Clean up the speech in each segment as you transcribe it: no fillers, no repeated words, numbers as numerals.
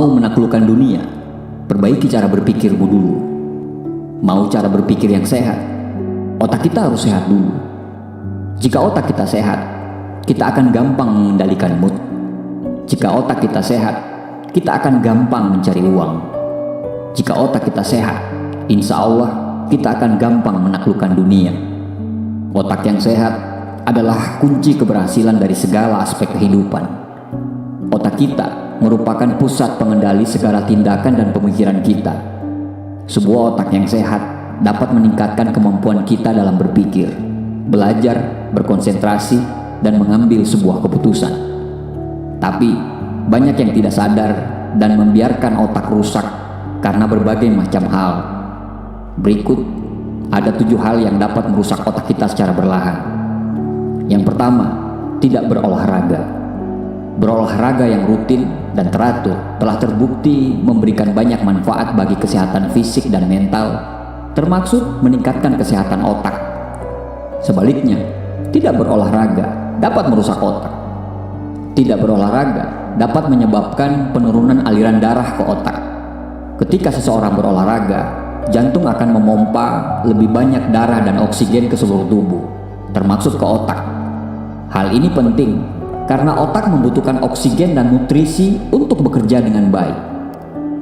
Mau menaklukkan dunia, perbaiki cara berpikirmu dulu. Mau cara berpikir yang sehat, otak kita harus sehat dulu. Jika otak kita sehat, kita akan gampang mengendalikan mood. Jika otak kita sehat, kita akan gampang mencari uang. Jika otak kita sehat, insya Allah kita akan gampang menaklukkan dunia. Otak yang sehat adalah kunci keberhasilan dari segala aspek kehidupan. Otak kita merupakan pusat pengendali segala tindakan dan pemikiran kita. Sebuah otak yang sehat dapat meningkatkan kemampuan kita dalam berpikir, belajar, berkonsentrasi, dan mengambil sebuah keputusan. Tapi banyak yang tidak sadar dan membiarkan otak rusak karena berbagai macam hal. Berikut ada 7 hal yang dapat merusak otak kita secara perlahan. Yang pertama, tidak berolahraga. Berolahraga yang rutin dan teratur telah terbukti memberikan banyak manfaat bagi kesehatan fisik dan mental, termasuk meningkatkan kesehatan otak. Sebaliknya, tidak berolahraga dapat merusak otak. Tidak berolahraga dapat menyebabkan penurunan aliran darah ke otak. Ketika seseorang berolahraga, jantung akan memompa lebih banyak darah dan oksigen ke seluruh tubuh, termasuk ke otak. Hal ini penting karena otak membutuhkan oksigen dan nutrisi untuk bekerja dengan baik.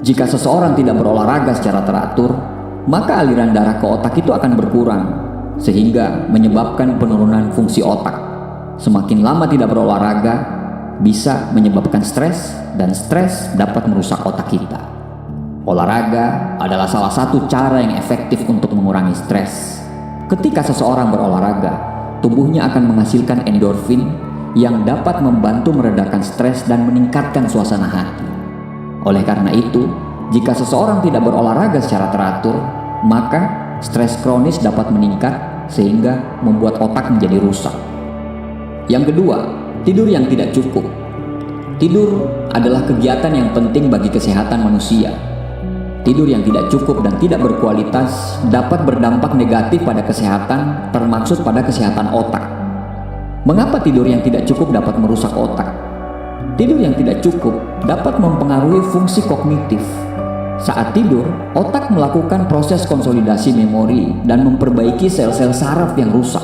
Jika seseorang tidak berolahraga secara teratur, maka aliran darah ke otak itu akan berkurang, sehingga menyebabkan penurunan fungsi otak. Semakin lama tidak berolahraga, bisa menyebabkan stres, dan stres dapat merusak otak kita. Olahraga adalah salah satu cara yang efektif untuk mengurangi stres. Ketika seseorang berolahraga, tubuhnya akan menghasilkan endorfin yang dapat membantu meredakan stres dan meningkatkan suasana hati. Oleh karena itu, jika seseorang tidak berolahraga secara teratur, maka stres kronis dapat meningkat sehingga membuat otak menjadi rusak. Yang kedua, tidur yang tidak cukup. Tidur adalah kegiatan yang penting bagi kesehatan manusia. Tidur yang tidak cukup dan tidak berkualitas dapat berdampak negatif pada kesehatan, termasuk pada kesehatan otak. Mengapa tidur yang tidak cukup dapat merusak otak? Tidur yang tidak cukup dapat mempengaruhi fungsi kognitif. Saat tidur, otak melakukan proses konsolidasi memori dan memperbaiki sel-sel saraf yang rusak.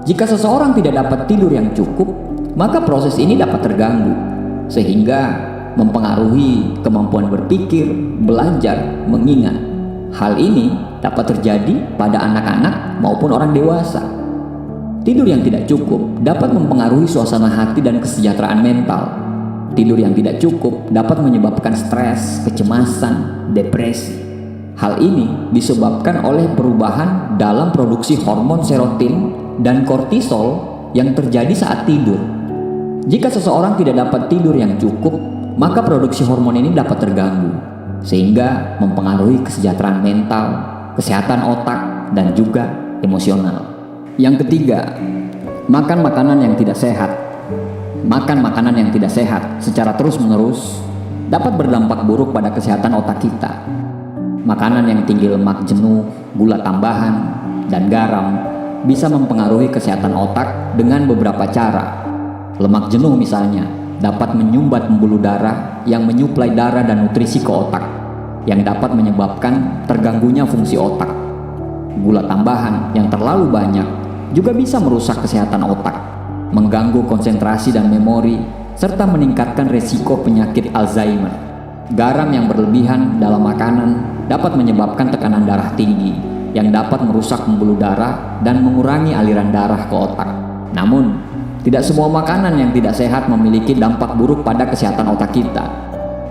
Jika seseorang tidak dapat tidur yang cukup, maka proses ini dapat terganggu, sehingga mempengaruhi kemampuan berpikir, belajar, mengingat. Hal ini dapat terjadi pada anak-anak maupun orang dewasa. Tidur yang tidak cukup dapat mempengaruhi suasana hati dan kesejahteraan mental. Tidur yang tidak cukup dapat menyebabkan stres, kecemasan, depresi. Hal ini disebabkan oleh perubahan dalam produksi hormon serotonin dan kortisol yang terjadi saat tidur. Jika seseorang tidak dapat tidur yang cukup, maka produksi hormon ini dapat terganggu, sehingga mempengaruhi kesejahteraan mental, kesehatan otak, dan juga emosional. Yang ketiga, makan makanan yang tidak sehat. Makan makanan yang tidak sehat secara terus-menerus dapat berdampak buruk pada kesehatan otak kita. Makanan yang tinggi lemak jenuh, gula tambahan, dan garam bisa mempengaruhi kesehatan otak dengan beberapa cara. Lemak jenuh misalnya dapat menyumbat pembuluh darah yang menyuplai darah dan nutrisi ke otak, yang dapat menyebabkan terganggunya fungsi otak. Gula tambahan yang terlalu banyak juga bisa merusak kesehatan otak, mengganggu konsentrasi dan memori, serta meningkatkan resiko penyakit Alzheimer. Garam yang berlebihan dalam makanan dapat menyebabkan tekanan darah tinggi, yang dapat merusak pembuluh darah dan mengurangi aliran darah ke otak. Namun, tidak semua makanan yang tidak sehat memiliki dampak buruk pada kesehatan otak kita.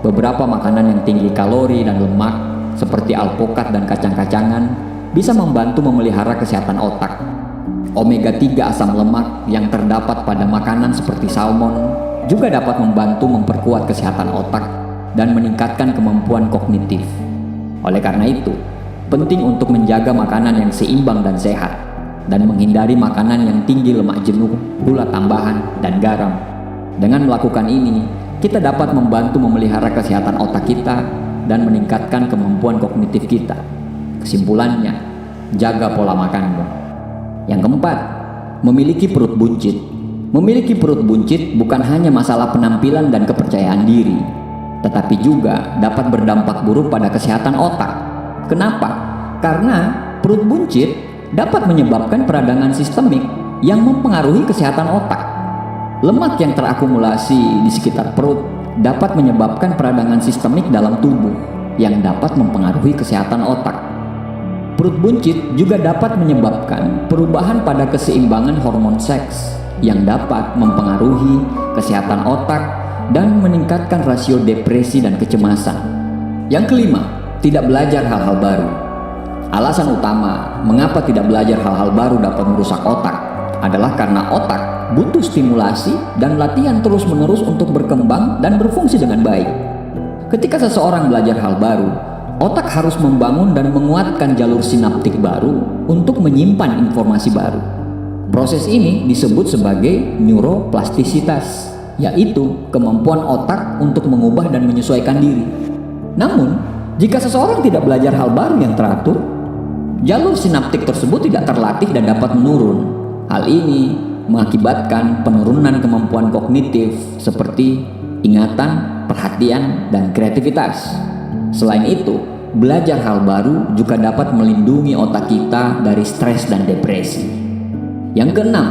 Beberapa makanan yang tinggi kalori dan lemak, seperti alpukat dan kacang-kacangan, bisa membantu memelihara kesehatan otak. Omega 3 asam lemak yang terdapat pada makanan seperti salmon juga dapat membantu memperkuat kesehatan otak dan meningkatkan kemampuan kognitif. Oleh karena itu, penting untuk menjaga makanan yang seimbang dan sehat, dan menghindari makanan yang tinggi lemak jenuh, gula tambahan, dan garam. Dengan melakukan ini, kita dapat membantu memelihara kesehatan otak kita dan meningkatkan kemampuan kognitif kita. Kesimpulannya, jaga pola makanmu. Yang keempat, memiliki perut buncit. Memiliki perut buncit bukan hanya masalah penampilan dan kepercayaan diri. tetapi juga dapat berdampak buruk pada kesehatan otak. Kenapa? Karena perut buncit dapat menyebabkan peradangan sistemik yang mempengaruhi kesehatan otak. Lemak yang terakumulasi di sekitar perut dapat menyebabkan peradangan sistemik dalam tubuh yang dapat mempengaruhi kesehatan otak. Perut buncit juga dapat menyebabkan perubahan pada keseimbangan hormon seks yang dapat mempengaruhi kesehatan otak dan meningkatkan rasio depresi dan kecemasan. Yang kelima, tidak belajar hal-hal baru. Alasan utama mengapa tidak belajar hal-hal baru dapat merusak otak adalah karena otak butuh stimulasi dan latihan terus-menerus untuk berkembang dan berfungsi dengan baik. Ketika seseorang belajar hal baru, otak harus membangun dan menguatkan jalur sinaptik baru untuk menyimpan informasi baru. Proses ini disebut sebagai neuroplastisitas, yaitu kemampuan otak untuk mengubah dan menyesuaikan diri. Namun, jika seseorang tidak belajar hal baru yang teratur, jalur sinaptik tersebut tidak terlatih dan dapat menurun. Hal ini mengakibatkan penurunan kemampuan kognitif seperti ingatan, perhatian, dan kreativitas. Selain itu, belajar hal baru juga dapat melindungi otak kita dari stres dan depresi. Yang keenam,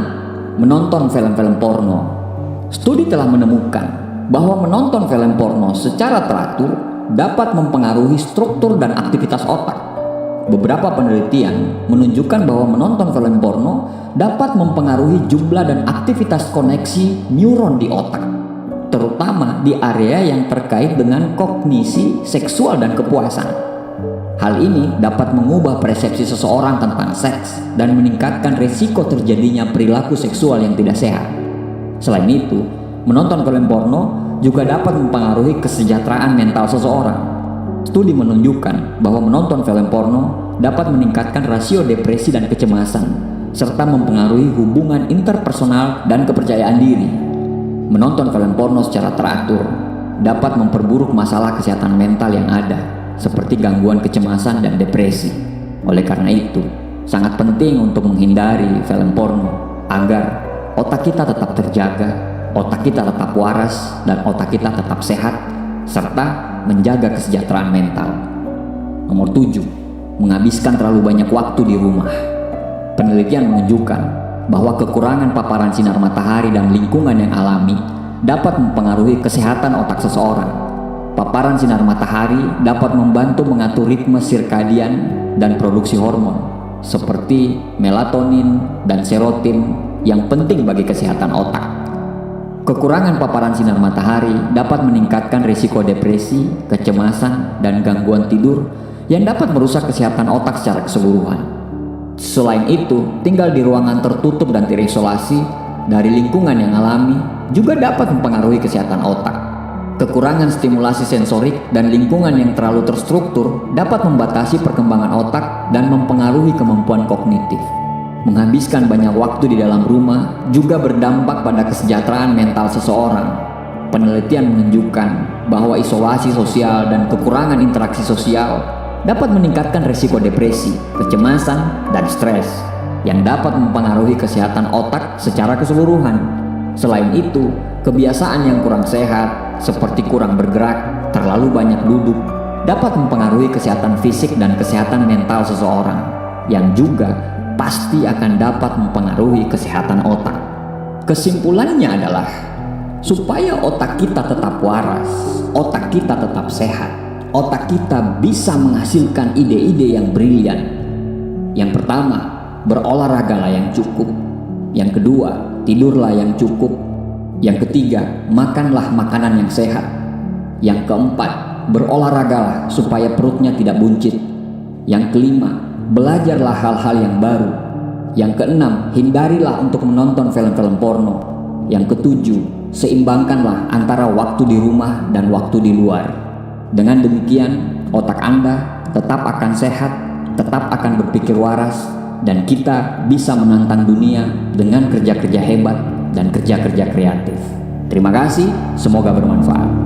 menonton film-film porno. Studi telah menemukan bahwa menonton film porno secara teratur dapat mempengaruhi struktur dan aktivitas otak. Beberapa penelitian menunjukkan bahwa menonton film porno dapat mempengaruhi jumlah dan aktivitas koneksi neuron di otak, terutama di area yang terkait dengan kognisi seksual dan kepuasan. Hal ini dapat mengubah persepsi seseorang tentang seks dan meningkatkan risiko terjadinya perilaku seksual yang tidak sehat. Selain itu, menonton film porno juga dapat mempengaruhi kesejahteraan mental seseorang. Studi menunjukkan bahwa menonton film porno dapat meningkatkan rasio depresi dan kecemasan, serta mempengaruhi hubungan interpersonal dan kepercayaan diri. Menonton film porno secara teratur dapat memperburuk masalah kesehatan mental yang ada, seperti gangguan kecemasan dan depresi. Oleh karena itu, sangat penting untuk menghindari film porno agar otak kita tetap terjaga, otak kita tetap waras, dan otak kita tetap sehat, serta menjaga kesejahteraan mental. Nomor 7, menghabiskan terlalu banyak waktu di rumah. Penelitian menunjukkan bahwa kekurangan paparan sinar matahari dan lingkungan yang alami dapat mempengaruhi kesehatan otak seseorang. Paparan sinar matahari dapat membantu mengatur ritme sirkadian dan produksi hormon seperti melatonin dan serotonin yang penting bagi kesehatan otak. Kekurangan paparan sinar matahari dapat meningkatkan risiko depresi, kecemasan, dan gangguan tidur yang dapat merusak kesehatan otak secara keseluruhan. Selain itu, tinggal di ruangan tertutup dan terisolasi dari lingkungan yang alami juga dapat mempengaruhi kesehatan otak. Kekurangan stimulasi sensorik dan lingkungan yang terlalu terstruktur dapat membatasi perkembangan otak dan mempengaruhi kemampuan kognitif. Menghabiskan banyak waktu di dalam rumah juga berdampak pada kesejahteraan mental seseorang. Penelitian menunjukkan bahwa isolasi sosial dan kekurangan interaksi sosial dapat meningkatkan risiko depresi, kecemasan, dan stres yang dapat mempengaruhi kesehatan otak secara keseluruhan. Selain itu, kebiasaan yang kurang sehat seperti kurang bergerak, terlalu banyak duduk, dapat mempengaruhi kesehatan fisik dan kesehatan mental seseorang, yang juga pasti akan dapat mempengaruhi kesehatan otak. Kesimpulannya adalah, supaya otak kita tetap waras, otak kita tetap sehat, otak kita bisa menghasilkan ide-ide yang brilian. Yang pertama, berolahragalah yang cukup. Yang kedua, tidurlah yang cukup. Yang ketiga, makanlah makanan yang sehat. Yang keempat, berolahragalah supaya perutnya tidak buncit. Yang kelima, belajarlah hal-hal yang baru. Yang keenam, hindarilah untuk menonton film-film porno. Yang ketujuh, seimbangkanlah antara waktu di rumah dan waktu di luar. Dengan demikian, otak Anda tetap akan sehat, tetap akan berpikir waras, dan kita bisa menantang dunia dengan kerja-kerja hebat dan kerja-kerja kreatif. Terima kasih, semoga bermanfaat.